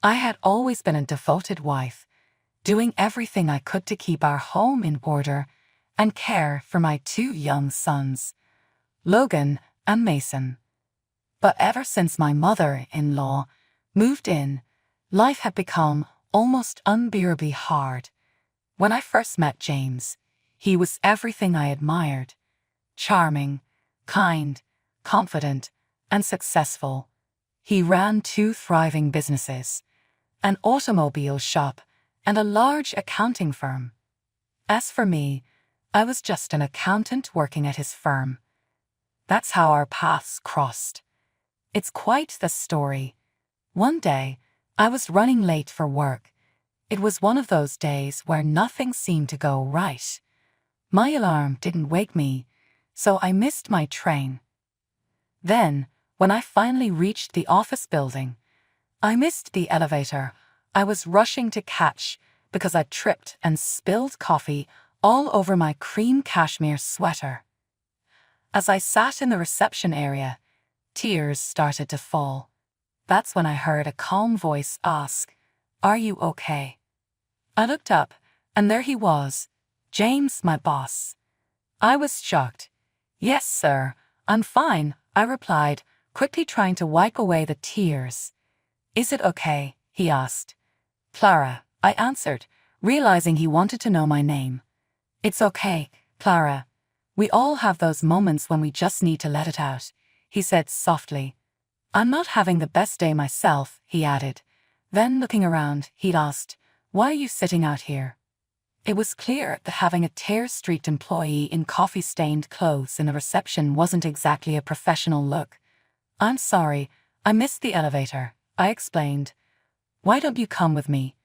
I had always been a devoted wife, doing everything I could to keep our home in order and care for my two young sons, Logan and Mason. But ever since my mother-in-law moved in, life had become almost unbearably hard. When I first met James, he was everything I admired: charming, kind, confident, and successful. He ran 2 thriving businesses, an automobile shop and a large accounting firm. As for me, I was just an accountant working at his firm. That's how our paths crossed. It's quite the story. One day, I was running late for work. It was one of those days where nothing seemed to go right. My alarm didn't wake me, so I missed my train. Then, when I finally reached the office building, I missed the elevator I was rushing to catch because I tripped and spilled coffee all over my cream cashmere sweater. As I sat in the reception area, tears started to fall. That's when I heard a calm voice ask, "Are you okay?" I looked up, and there he was, James, my boss. I was shocked. "Yes, sir, I'm fine," I replied, quickly trying to wipe away the tears. "Is it okay?" he asked. "Clara," I answered, realizing he wanted to know my name. "It's okay, Clara. We all have those moments when we just need to let it out," he said softly. "I'm not having the best day myself," he added. Then, looking around, he'd asked, "Why are you sitting out here?" It was clear that having a tear-streaked employee in coffee-stained clothes in the reception wasn't exactly a professional look. "I'm sorry, I missed the elevator," I explained. "Why don't you come with me?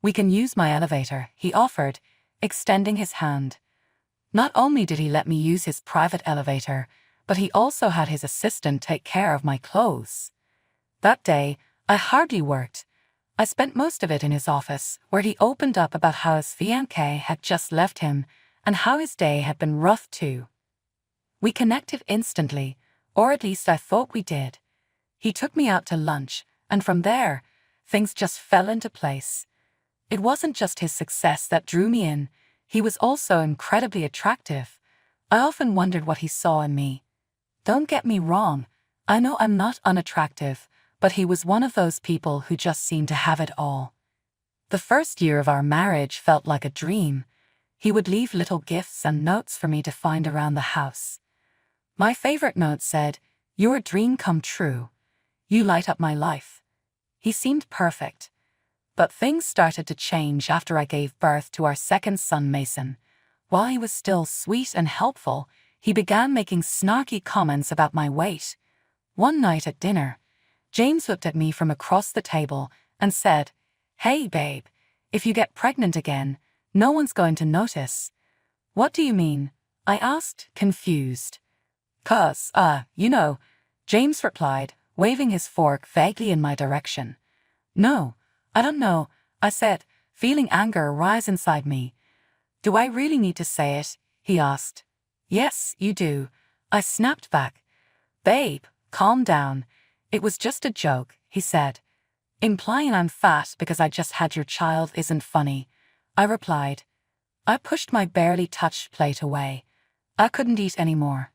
We can use my elevator," he offered, extending his hand. Not only did he let me use his private elevator, but he also had his assistant take care of my clothes. That day, I hardly worked. I spent most of it in his office, where he opened up about how his fiancée had just left him and how his day had been rough too. We connected instantly, or at least I thought we did. He took me out to lunch, and from there, things just fell into place. It wasn't just his success that drew me in, he was also incredibly attractive. I often wondered what he saw in me. Don't get me wrong, I know I'm not unattractive, but he was one of those people who just seemed to have it all. The first year of our marriage felt like a dream. He would leave little gifts and notes for me to find around the house. My favorite note said, "You're a dream come true. You light up my life." He seemed perfect. But things started to change after I gave birth to our second son, Mason. While he was still sweet and helpful, he began making snarky comments about my weight. One night at dinner, James looked at me from across the table and said, "Hey, babe, if you get pregnant again, no one's going to notice." "What do you mean?" I asked, confused. "'Cause, James replied, waving his fork vaguely in my direction. "No, I don't know," I said, feeling anger rise inside me. "Do I really need to say it?" he asked. "Yes, you do," I snapped back. "Babe, calm down. It was just a joke," he said. "Implying I'm fat because I just had your child isn't funny," I replied. I pushed my barely touched plate away. I couldn't eat anymore.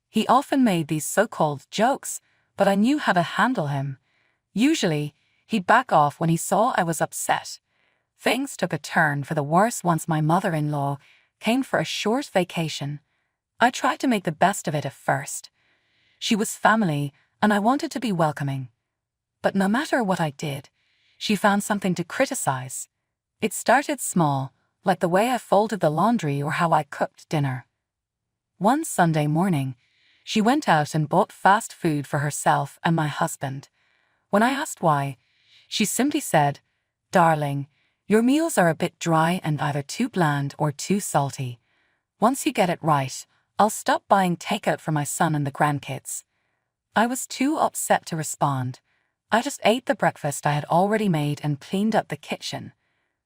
He often made these so-called jokes, but I knew how to handle him. Usually, he'd back off when he saw I was upset. Things took a turn for the worse once my mother-in-law came for a short vacation. I tried to make the best of it at first. She was family, and I wanted to be welcoming. But no matter what I did, she found something to criticize. It started small, like the way I folded the laundry or how I cooked dinner. One Sunday morning, she went out and bought fast food for herself and my husband. When I asked why, she simply said, "Darling, your meals are a bit dry and either too bland or too salty. Once you get it right, I'll stop buying takeout for my son and the grandkids." I was too upset to respond. I just ate the breakfast I had already made and cleaned up the kitchen.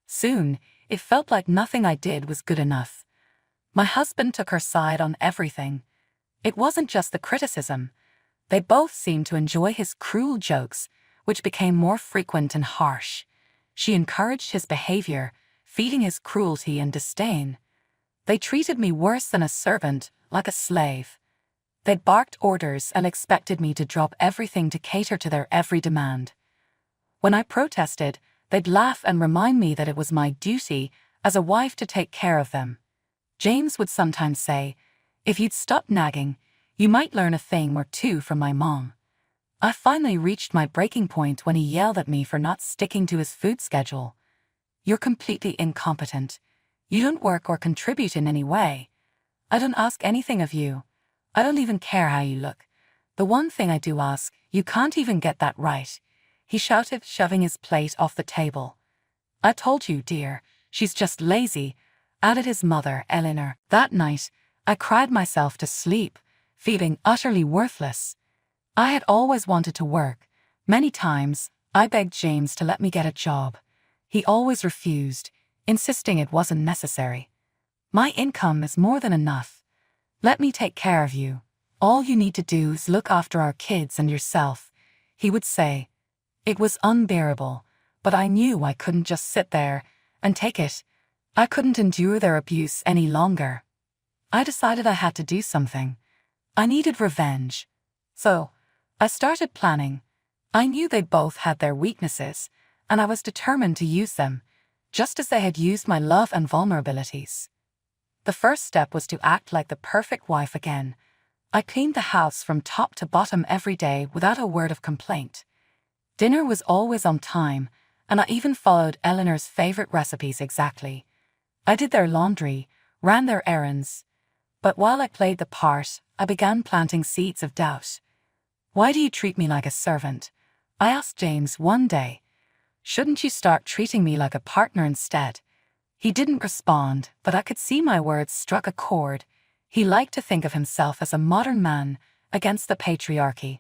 Soon, it felt like nothing I did was good enough. My husband took her side on everything. It wasn't just the criticism. They both seemed to enjoy his cruel jokes, which became more frequent and harsh. She encouraged his behavior, feeding his cruelty and disdain. They treated me worse than a servant, like a slave. They'd barked orders and expected me to drop everything to cater to their every demand. When I protested, they'd laugh and remind me that it was my duty as a wife to take care of them. James would sometimes say, "If you'd stop nagging, you might learn a thing or two from my mom." I finally reached my breaking point when he yelled at me for not sticking to his food schedule. "You're completely incompetent. You don't work or contribute in any way. I don't ask anything of you. I don't even care how you look. The one thing I do ask, you can't even get that right," he shouted, shoving his plate off the table. "I told you, dear, she's just lazy," added his mother, Eleanor. That night, I cried myself to sleep, feeling utterly worthless. I had always wanted to work. Many times, I begged James to let me get a job. He always refused, insisting it wasn't necessary. "My income is more than enough. Let me take care of you. All you need to do is look after our kids and yourself," he would say. It was unbearable, but I knew I couldn't just sit there and take it. I couldn't endure their abuse any longer. I decided I had to do something. I needed revenge. So, I started planning. I knew they both had their weaknesses, and I was determined to use them, just as they had used my love and vulnerabilities. The first step was to act like the perfect wife again. I cleaned the house from top to bottom every day without a word of complaint. Dinner was always on time, and I even followed Eleanor's favorite recipes exactly. I did their laundry, ran their errands. But while I played the part, I began planting seeds of doubt. "Why do you treat me like a servant?" I asked James one day. "Shouldn't you start treating me like a partner instead?" He didn't respond, but I could see my words struck a chord. He liked to think of himself as a modern man against the patriarchy.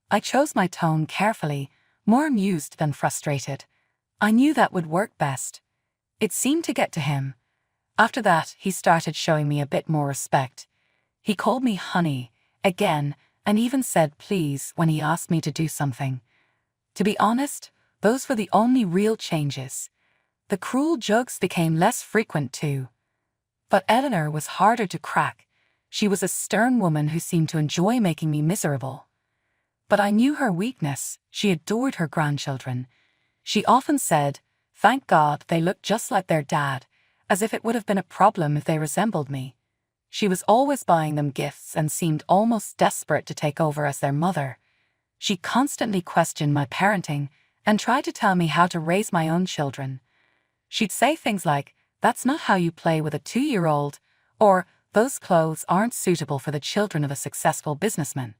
I chose my tone carefully, more amused than frustrated. I knew that would work best. It seemed to get to him. After that, he started showing me a bit more respect. He called me honey, again, and even said please when he asked me to do something. To be honest, those were the only real changes. The cruel jokes became less frequent too. But Eleanor was harder to crack. She was a stern woman who seemed to enjoy making me miserable. But I knew her weakness. She adored her grandchildren. She often said, "Thank God they look just like their dad," as if it would have been a problem if they resembled me. She was always buying them gifts and seemed almost desperate to take over as their mother. She constantly questioned my parenting and tried to tell me how to raise my own children. She'd say things like, "That's not how you play with a 2-year-old," or "Those clothes aren't suitable for the children of a successful businessman."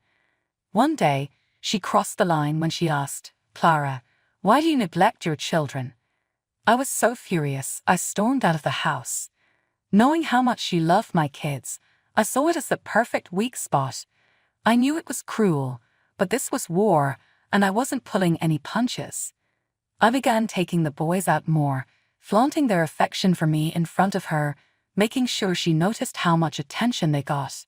One day, she crossed the line when she asked, "Clara, why do you neglect your children?" I was so furious, I stormed out of the house. Knowing how much she loved my kids, I saw it as the perfect weak spot. I knew it was cruel, but this was war, and I wasn't pulling any punches. I began taking the boys out more, flaunting their affection for me in front of her, making sure she noticed how much attention they got.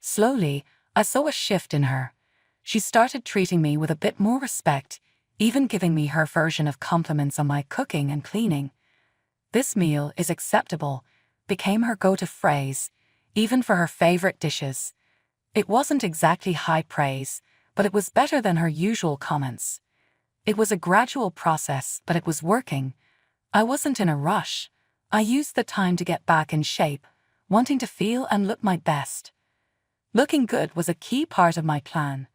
Slowly, I saw a shift in her. She started treating me with a bit more respect, even giving me her version of compliments on my cooking and cleaning. "This meal is acceptable," became her go-to phrase, even for her favorite dishes. It wasn't exactly high praise, but it was better than her usual comments. It was a gradual process, but it was working. I wasn't in a rush. I used the time to get back in shape, wanting to feel and look my best. Looking good was a key part of my plan.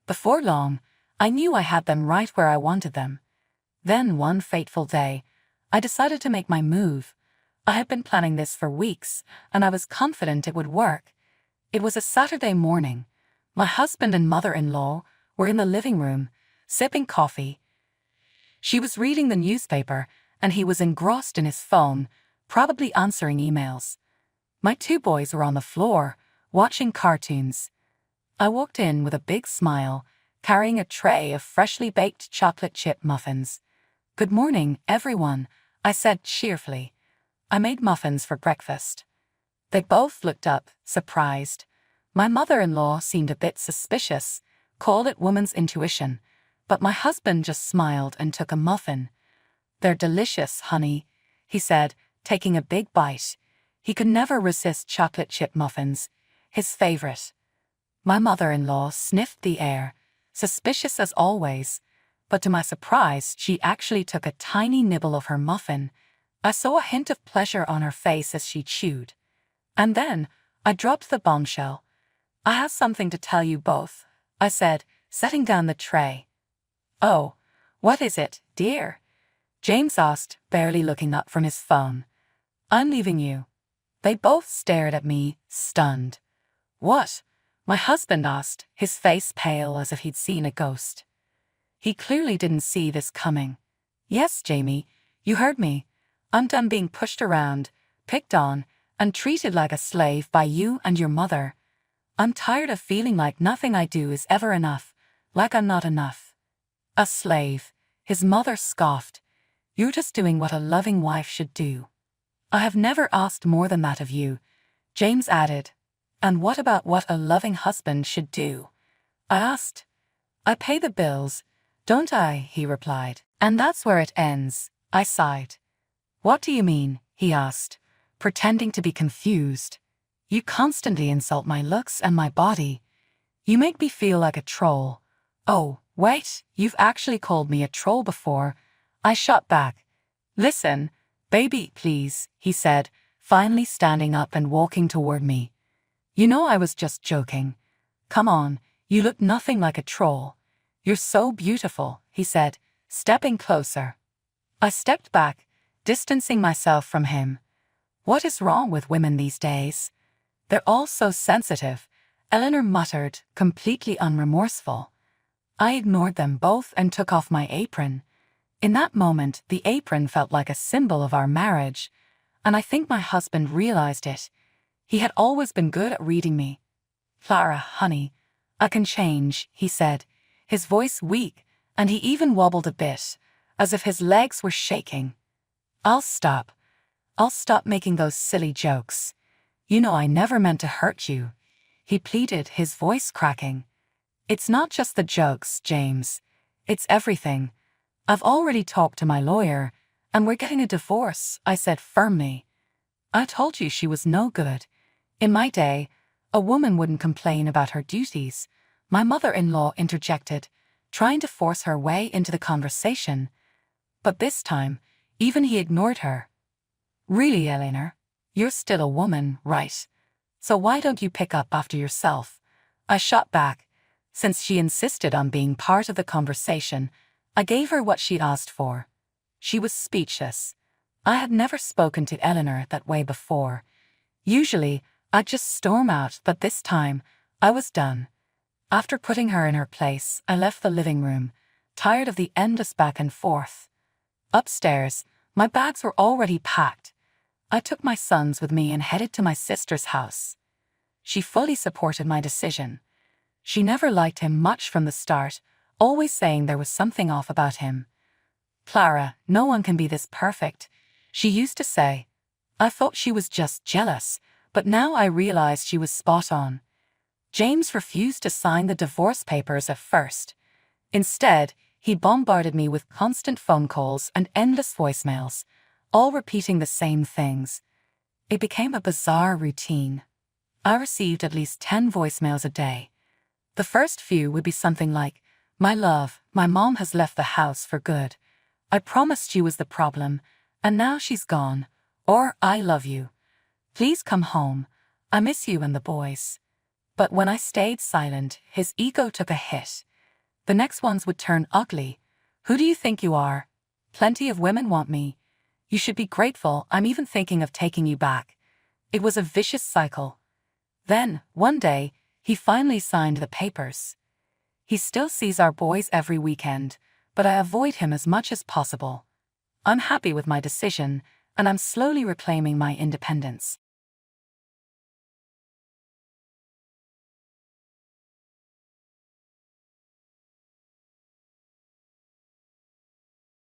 Before long, I knew I had them right where I wanted them. Then one fateful day, I decided to make my move. I had been planning this for weeks, and I was confident it would work. It was a Saturday morning. My husband and mother-in-law were in the living room, sipping coffee. She was reading the newspaper, and he was engrossed in his phone, probably answering emails. My 2 boys were on the floor, watching cartoons. I walked in with a big smile, carrying a tray of freshly baked chocolate chip muffins. "Good morning, everyone," I said cheerfully. I made muffins for breakfast. They both looked up, surprised. My mother-in-law seemed a bit suspicious, called it woman's intuition. But my husband just smiled and took a muffin. "They're delicious, honey," he said, taking a big bite. He could never resist chocolate chip muffins, his favorite. My mother-in-law sniffed the air, suspicious as always, but to my surprise, she actually took a tiny nibble of her muffin. I saw a hint of pleasure on her face as she chewed. And then, I dropped the bombshell. "I have something to tell you both," I said, setting down the tray. "Oh, what is it, dear?" James asked, barely looking up from his phone. "I'm leaving you." They both stared at me, stunned. "What?" my husband asked, his face pale as if he'd seen a ghost. He clearly didn't see this coming. "Yes, Jamie, you heard me. I'm done being pushed around, picked on, and treated like a slave by you and your mother. I'm tired of feeling like nothing I do is ever enough, like I'm not enough." "A slave," his mother scoffed. "You're just doing what a loving wife should do." "I have never asked more than that of you," James added. "And what about what a loving husband should do?" I asked. "I pay the bills, don't I?" he replied. "And that's where it ends," I sighed. "What do you mean?" he asked, pretending to be confused. "You constantly insult my looks and my body. You make me feel like a troll." "Oh, wait, you've actually called me a troll before," I shot back. "Listen, baby, please," he said, finally standing up and walking toward me. "You know I was just joking. Come on, you look nothing like a troll. You're so beautiful," he said, stepping closer. I stepped back, distancing myself from him. What is wrong with women these days? They're all so sensitive, Eleanor muttered, completely unremorseful. I ignored them both and took off my apron. In that moment, the apron felt like a symbol of our marriage, and I think my husband realized it. He had always been good at reading me. "Clara, honey, I can change," he said, his voice weak, and he even wobbled a bit, as if his legs were shaking. I'll stop making those silly jokes. You know I never meant to hurt you," he pleaded, his voice cracking. "It's not just the jokes, James. It's everything. I've already talked to my lawyer, and we're getting a divorce," I said firmly. "I told you she was no good. In my day, a woman wouldn't complain about her duties," my mother-in-law interjected, trying to force her way into the conversation. But this time, even he ignored her. "Really, Eleanor? You're still a woman, right? So why don't you pick up after yourself?" I shot back. Since she insisted on being part of the conversation, I gave her what she'd asked for. She was speechless. I had never spoken to Eleanor that way before. Usually, I'd just storm out, but this time, I was done. After putting her in her place, I left the living room, tired of the endless back and forth. Upstairs, my bags were already packed. I took my sons with me and headed to my sister's house. She fully supported my decision. She never liked him much from the start, always saying there was something off about him. "Clara, no one can be this perfect," she used to say. I thought she was just jealous, but now I realized she was spot on. James refused to sign the divorce papers at first. Instead, he bombarded me with constant phone calls and endless voicemails, all repeating the same things. It became a bizarre routine. I received at least 10 voicemails a day. The first few would be something like, "My love, my mom has left the house for good. I promised you was the problem, and now she's gone." Or, "I love you. Please come home. I miss you and the boys." But when I stayed silent, his ego took a hit. The next ones would turn ugly. "Who do you think you are? Plenty of women want me. You should be grateful I'm even thinking of taking you back." It was a vicious cycle. Then, one day, he finally signed the papers. He still sees our boys every weekend, but I avoid him as much as possible. I'm happy with my decision, and I'm slowly reclaiming my independence.